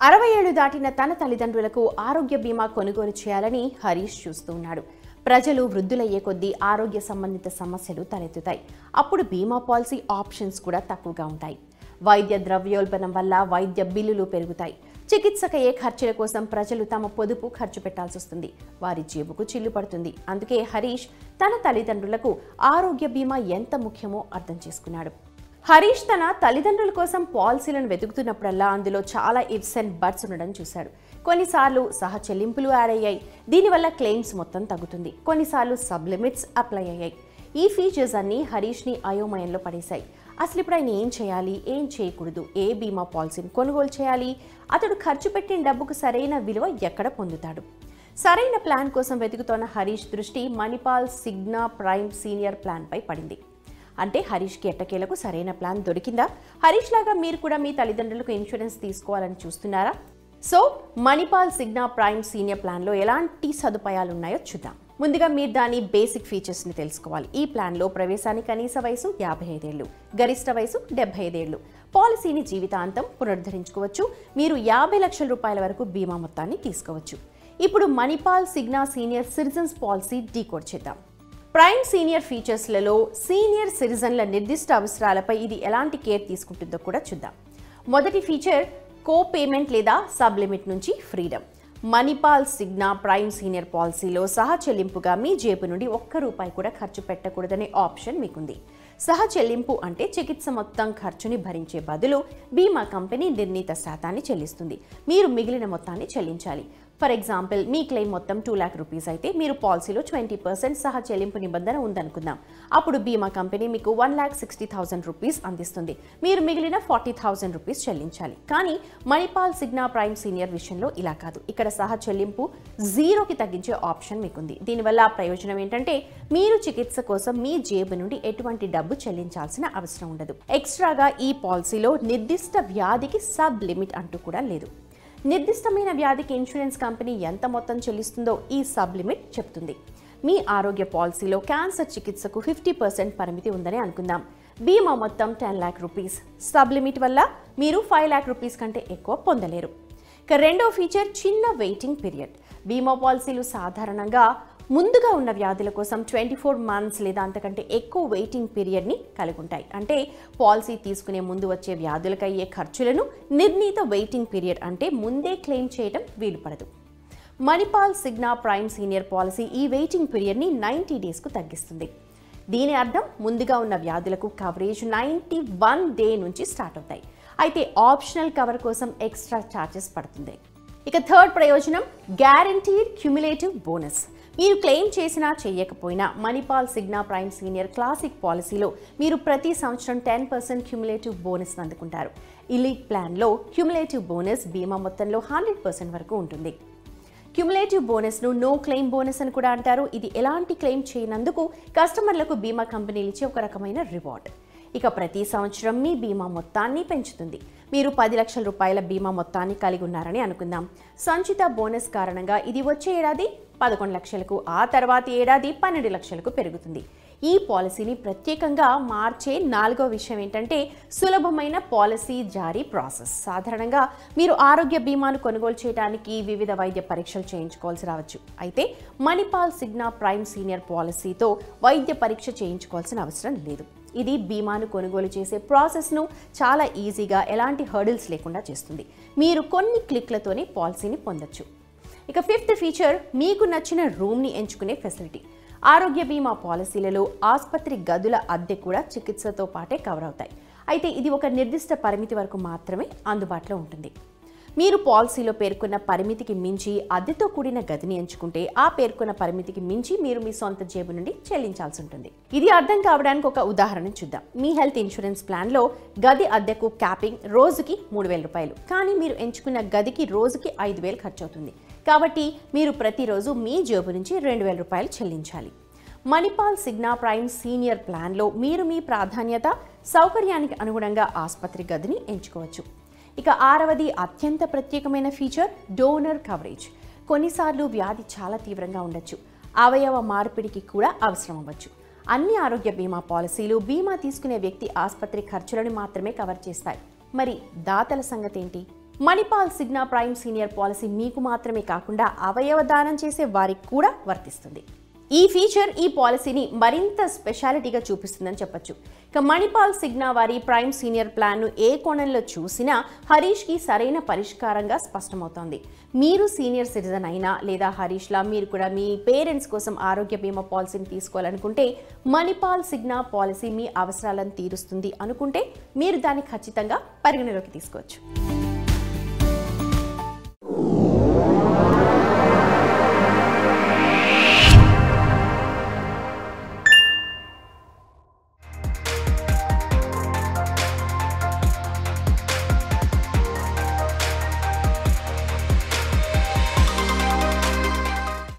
60 ఏళ్లు దాటిన తన తల్లిదండ్రులకు ఆరోగ్య బీమా కొనుగోలు చేయాలని హరీష్ చూస్తున్నాడు. ప్రజలు వృద్ధులయ్యే కొద్దీ ఆరోగ్య సంబంధిత సమస్యలు తలెత్తుతాయి. అప్పుడు బీమా పాలసీ ఆప్షన్స్ కూడా తక్కువగా ఉంటాయి. వైద్య ద్రవ్యోల్బణం వల్ల వైద్య బిల్లులు పెరుగుతాయి. చికిత్సకయ్యే ఖర్చుల కోసం ప్రజలు తమ పొదుపు ఖర్చు పెట్టాల్సి వస్తుంది. వారి జేబుకు చిల్లు పడుతుంది. అందుకే హరీష్ తన తల్లిదండ్రులకు ఆరోగ్య బీమా ఎంత ముఖ్యమో అర్థం చేసుకున్నాడు. హరీష్ తన తల్లిదండ్రుల కోసం పాలసీలను వెతుకుతున్నప్పుడల్లా అందులో చాలా ఇఫ్స్ అండ్ బట్స్ ఉండడం చూశాడు. కొన్నిసార్లు సహ చెల్లింపులు యాడ్ అయ్యాయి. దీనివల్ల క్లెయిమ్స్ మొత్తం తగ్గుతుంది. కొన్నిసార్లు సబ్ లిమిట్స్ అప్లై అయ్యాయి. ఈ ఫీచర్స్ అన్నీ హరీష్ని అయోమయంలో పడేశాయి. అసలు ఇప్పుడు ఆయన ఏం చేయాలి, ఏం చేయకూడదు, ఏ బీమా పాలసీని కొనుగోలు చేయాలి, అతడు ఖర్చు పెట్టిన డబ్బుకు సరైన విలువ ఎక్కడ పొందుతాడు? సరైన ప్లాన్ కోసం వెతుకుతోన్న హరీష్ దృష్టి మణిపాల్ సిగ్నా ప్రైమ్ సీనియర్ ప్లాన్పై పడింది. అంటే హరీష్కి ఎట్టకేలకు సరైన ప్లాన్ దొరికిందా? హరీష్ లాగా మీరు కూడా మీ తల్లిదండ్రులకు ఇన్సూరెన్స్ తీసుకోవాలని చూస్తున్నారా? So Manipal Cigna prime senior ప్లాన్లో ఎలాంటి సదుపాయాలు ఉన్నాయో చూద్దాం. ముందుగా మీరు దాని బేసిక్ ఫీచర్స్ని తెలుసుకోవాలి. ఈ ప్లాన్లో ప్రవేశానికి కనీస వయసు 55 ఏళ్లు, గరిష్ట వయసు 75 ఏళ్లు. పాలసీని జీవితాంతం పునరుద్ధరించుకోవచ్చు. మీరు 50 లక్షల రూపాయల వరకు బీమా మొత్తాన్ని తీసుకోవచ్చు. ఇప్పుడు Manipal Cigna senior citizens policy decode చేద్దాం. ప్రైమ్ సీనియర్ ఫీచర్స్లలో సీనియర్ సిటిజన్ల నిర్దిష్ట అవసరాలపై ఇది ఎలాంటి కేర్ తీసుకుంటుందో కూడా చూద్దాం. మొదటి ఫీచర్ కో పేమెంట్ లేదా సబ్ లిమిట్ నుంచి freedom. Manipal Cigna prime senior పాలసీలో సహ చెల్లింపుగా మీ జేబు నుండి ₹1 కూడా ఖర్చు పెట్టకూడదనే ఆప్షన్ మీకుంది. సహ చెల్లింపు అంటే చికిత్స మొత్తం ఖర్చుని భరించే బదులు బీమా కంపెనీ నిర్ణీత శాతాన్ని చెల్లిస్తుంది. మీరు మిగిలిన మొత్తాన్ని చెల్లించాలి. ఫర్ ఎగ్జాంపుల్, మీ క్లెయిమ్ మొత్తం 2 లాక్ రూపీస్ అయితే మీరు పాలసీలో 20% సహ చెల్లింపు నిబంధన ఉందనుకుందాం. అప్పుడు బీమా కంపెనీ మీకు 1,60,000 రూపీస్ అందిస్తుంది. మీరు మిగిలిన 40,000 రూపీస్ చెల్లించాలి. కానీ మణిపాల్ సిగ్నా ప్రైమ్ సీనియర్ విషయంలో ఇలా కాదు. ఇక్కడ సహ చెల్లింపు 0కి తగ్గించే ఆప్షన్ మీకుంది. దీనివల్ల ప్రయోజనం ఏంటంటే మీరు చికిత్స కోసం మీ జేబు నుండి ఎటువంటి డబ్బు చెల్లించాల్సిన అవసరం ఉండదు. ఎక్స్ట్రాగా ఈ పాలసీలో నిర్దిష్ట వ్యాధికి సబ్ లిమిట్ అంటూ కూడా లేదు. నిర్దిష్టమైన వ్యాధికి ఇన్సూరెన్స్ కంపెనీ ఎంత మొత్తం చెల్లిస్తుందో ఈ సబ్ లిమిట్ చెప్తుంది. మీ ఆరోగ్య పాలసీలో క్యాన్సర్ చికిత్సకు 50% పరిమితి ఉందని అనుకుందాం. బీమా మొత్తం 10 లాక్ రూపీస్. సబ్ లిమిట్ వల్ల మీరు 5 లాక్ రూపీస్ కంటే ఎక్కువ పొందలేరు. ఇక రెండో ఫీచర్ చిన్న వెయిటింగ్ పీరియడ్. బీమా పాలసీలు సాధారణంగా ముందుగా ఉన్న వ్యాధుల కోసం 24 మంత్స్ లేదా అంతకంటే ఎక్కువ వెయిటింగ్ పీరియడ్ని కలిగి ఉంటాయి. అంటే పాలసీ తీసుకునే ముందు వచ్చే వ్యాధులకు అయ్యే ఖర్చులను నిర్ణీత వెయిటింగ్ పీరియడ్ అంటే ముందే క్లెయిమ్ చేయడం వీలు పడదు. Manipal Cigna prime senior policy ఈ వెయిటింగ్ పీరియడ్ని 90 డేస్కు తగ్గిస్తుంది. దీని అర్థం ముందుగా ఉన్న వ్యాధులకు కవరేజ్ 91 డే నుంచి స్టార్ట్ అవుతాయి. అయితే ఆప్షనల్ కవర్ కోసం ఎక్స్ట్రా ఛార్జెస్ పడుతుంది. ఇక థర్డ్ ప్రయోజనం గ్యారంటీడ్ క్యుములేటివ్ బోనస్. మీరు క్లెయిమ్ చేసినా చేయకపోయినా Manipal Cigna prime senior classic పాలసీలో మీరు ప్రతి సంవత్సరం 10% క్యుములేటివ్ బోనస్ అందుకుంటారు. ఎలీట్ ప్లాన్లో క్యుములేటివ్ బోనస్ బీమా మొత్తంలో 100% వరకు ఉంటుంది. క్యుములేటివ్ బోనస్ను నో క్లెయిమ్ బోనస్ అని కూడా అంటారు. ఇది ఎలాంటి క్లెయిమ్ చేయనందుకు కస్టమర్లకు బీమా కంపెనీలు ఇచ్చే ఒక రకమైన రివార్డ్. ఇక ప్రతి సంవత్సరం మీ బీమా మొత్తాన్ని పెంచుతుంది. మీరు 10 లక్షల రూపాయల బీమా మొత్తాన్ని కలిగి ఉన్నారని అనుకుందాం. సంచిత బోనస్ కారణంగా ఇది వచ్చే ఏడాది 11 లక్షలకు, ఆ తర్వాతి ఏడాది 12 లక్షలకు పెరుగుతుంది. ఈ పాలసీని ప్రత్యేకంగా మార్చే 4వ విషయం ఏంటంటే సులభమైన పాలసీ జారీ ప్రాసెస్. సాధారణంగా మీరు ఆరోగ్య బీమాను కొనుగోలు చేయడానికి వివిధ వైద్య పరీక్షలు చేయించుకోవాల్సి రావచ్చు. అయితే మణిపాల్ సిగ్నా ప్రైమ్ సీనియర్ పాలసీతో వైద్య పరీక్ష చేయించుకోవాల్సిన అవసరం లేదు. ఇది బీమాను కొనుగోలు చేసే ప్రాసెస్ను చాలా ఈజీగా, ఎలాంటి హర్డిల్స్ లేకుండా చేస్తుంది. మీరు కొన్ని క్లిక్లతోనే పాలసీని పొందొచ్చు. ఇక ఫిఫ్త్ ఫీచర్ మీకు నచ్చిన రూమ్ని ఎంచుకునే ఫెసిలిటీ. ఆరోగ్య బీమా పాలసీలలో ఆసుపత్రి గదుల అద్దె కూడా చికిత్సతో పాటే కవర్ అవుతాయి. అయితే ఇది ఒక నిర్దిష్ట పరిమితి వరకు మాత్రమే అందుబాటులో ఉంటుంది. మీరు పాలసీలో పేర్కొన్న పరిమితికి మించి అద్దెతో కూడిన గదిని ఎంచుకుంటే ఆ పేర్కొన్న పరిమితికి మించి మీరు మీ సొంత జేబు నుండి చెల్లించాల్సి ఉంటుంది. ఇది అర్థం కావడానికి ఒక ఉదాహరణ చూద్దాం. మీ హెల్త్ ఇన్సూరెన్స్ ప్లాన్లో గది అద్దెకు క్యాపింగ్ రోజుకి ₹3,000. కానీ మీరు ఎంచుకున్న గదికి రోజుకి 5,000 ఖర్చు అవుతుంది. కాబట్టి మీరు ప్రతిరోజు మీ జేబు నుంచి ₹2,000 చెల్లించాలి. మణిపాల్ సిగ్నా ప్రైమ్ సీనియర్ ప్లాన్లో మీరు మీ ప్రాధాన్యత, సౌకర్యానికి అనుగుణంగా ఆసుపత్రి గదిని ఎంచుకోవచ్చు. ఇక 6వది అత్యంత ప్రత్యేకమైన ఫీచర్ డోనర్ కవరేజ్. కొన్నిసార్లు వ్యాధి చాలా తీవ్రంగా ఉండొచ్చు. అవయవ మార్పిడికి కూడా అవసరం అవ్వచ్చు. అన్ని ఆరోగ్య బీమా పాలసీలు బీమా తీసుకునే వ్యక్తి ఆసుపత్రి ఖర్చులను మాత్రమే కవర్ చేస్తాయి. మరి దాతల సంగతి ఏంటి? Manipal Cigna prime senior policy మీకు మాత్రమే కాకుండా అవయవ దానం చేసే వారికి కూడా వర్తిస్తుంది. ఈ ఫీచర్ ఈ పాలసీని మరింత స్పెషాలిటీగా చూపిస్తుందని చెప్పొచ్చు. ఇక మణిపాల్ సిగ్నా వారి ప్రైమ్ సీనియర్ ప్లాన్ను ఏ కోణంలో చూసినా హరీష్కి సరైన పరిష్కారంగా స్పష్టమవుతోంది. మీరు సీనియర్ సిటిజన్ అయినా లేదా హరీష్లా మీరు కూడా మీ పేరెంట్స్ కోసం ఆరోగ్య బీమా పాలసీని తీసుకోవాలనుకుంటే మణిపాల్ సిగ్నా పాలసీ మీ అవసరాలను తీరుస్తుంది అనుకుంటే మీరు దాన్ని ఖచ్చితంగా పరిగణలోకి తీసుకోవచ్చు.